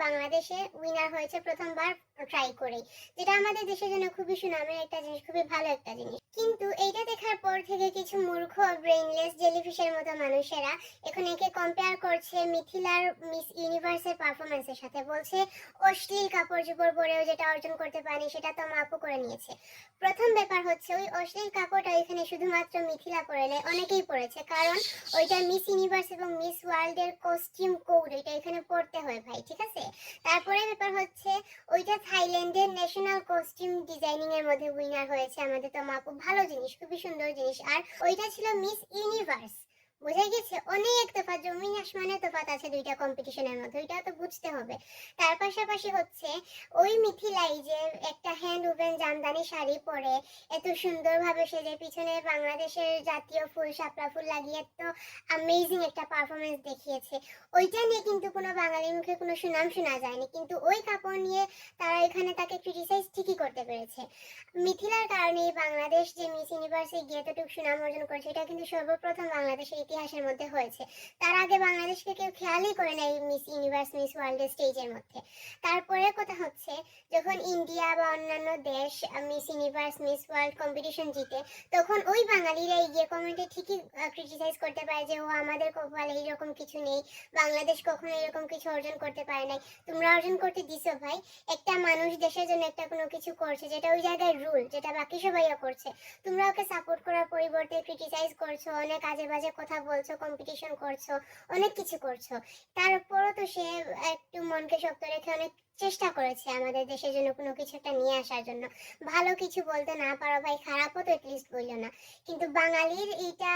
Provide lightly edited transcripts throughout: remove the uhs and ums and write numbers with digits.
বাংলাদেশে উইনার হয়েছে প্রথমবার ট্রাই করে, যেটা আমাদের দেশের জন্য খুবই সুনামের একটা জিনিস, খুবই ভালো একটা জিনিস। কিন্তু এইটা দেখার পর থেকে কিছু মূর্খ ব্রেইনলেস জেলিফিশের মতো মানুষেরা এখন একে কম্পেয়ার করছে মিথিলার মিস ইউনিভার্সের পারফরমেন্সের সাথে, বলছে অশ্লীল কাপড় চোপড় পরেও যেটা অর্জন করতে পারেনি সেটা তো আপু করে নিয়েছে। প্রথম ব্যাপার হচ্ছে ওই অশ্লীল কাপড়টা এখানে শুধুমাত্র মিথিলা পরে নেয়, অনেকেই পরেছে, কারণ ওইটা মিস ইউনিভার্স এবং মিস ওয়ার্ল্ডের কস্টিউম কোড, ওইটা এখানে পড়তে হয় ভাই, ঠিক আছে। তারপরে ব্যাপার হচ্ছে ওইটা থাইল্যান্ডের ন্যাশনাল কস্টিউম ডিজাইনিং এর মধ্যে উইনার হয়েছে আমাদের তো আপু, ভালো জিনিস, খুবই সুন্দর জিনিস। আর ওইটা ছিল মিস ইউনিভার্স, বোঝা গেছে অনেক তফাৎ, জমিন আসমানের তফাৎ আছে দুইটা কম্পিটিশনের মধ্যে, ওইটাও তো বুঝতে হবে। তার পাশাপাশি হচ্ছে ওই মিথিলাই যে একটা হ্যান্ড উভেন জামদানি শাড়ি পরে এত সুন্দরভাবে সেজে পিছনে বাংলাদেশের জাতীয় ফুল শাপলা ফুল লাগিয়ে তো অ্যামেজিং একটা পারফরমেন্স দেখিয়েছে, ওইটা নিয়ে কিন্তু কোনো বাঙালির মুখে কোনো সুনাম শোনা যায়নি, কিন্তু ওই কাপড় নিয়ে তারা এখানে তাকে ক্রিটিসাইজ ঠিকই করতে পেরেছে। মিথিলার কারণে বাংলাদেশ যে মিস ইউনিভার্সে গিয়ে এতটুকু সুনাম অর্জন করেছে, এটা কিন্তু সর্বপ্রথম বাংলাদেশের ইতিহাসের মধ্যে হয়েছে। তার আগে বাংলাদেশকে কেউ খেয়ালই করে নাই মিস ইউনিভার্স মিস ওয়ার্ল্ডের স্টেজের মধ্যে। তারপরে কথা হচ্ছে যখন ইন্ডিয়া বা অন্যান্য দেশ miss universe miss world competition জিতে, তখন ওই বাঙালিরা গিয়ে কমেন্টে ঠিকই ক্রিটিসাইজ করতে পারে যে ও আমাদের কপালে এইরকম কিছু নেই, বাংলাদেশ কখনো এরকম কিছু অর্জন করতে পারে নাই। তোমরা অর্জন করতে দিছো ভাই, একটা মানুষ দেশের জন্য একটা কোনো কিছু করছে যেটা ওই জায়গায় রুল, যেটা বাকি সবাইও করছে, তোমরা ওকে সাপোর্ট করার পরিবর্তে ক্রিটিসাইজ করছো, অনেক আজে বাজে কথা বলছো, কম্পিটিশন করছো, অনেক কিছু করছো। তারপরও তো সে একটু মনকে শক্ত রেখে অনেক চেষ্টা করেছে আমাদের দেশের জন্য কোনো কিছু একটা নিয়ে আসার জন্য। ভালো কিছু বলতে না পারো ভাই, খারাপও তো এটলিস্ট বললো না। কিন্তু বাঙালির এইটা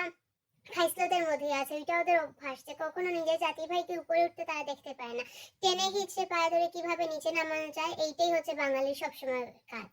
খাইসলতের মধ্যে আছে, ওইটা ওদের অভ্যাস যে কখনো নিজের জাতি ভাইকে উপরে উঠতে তারা দেখতে পায় না, টেনে হিচড়ে পায়ে ধরে কিভাবে নিচে নামানো যায়, এইটাই হচ্ছে বাঙালির সবসময় কাজ।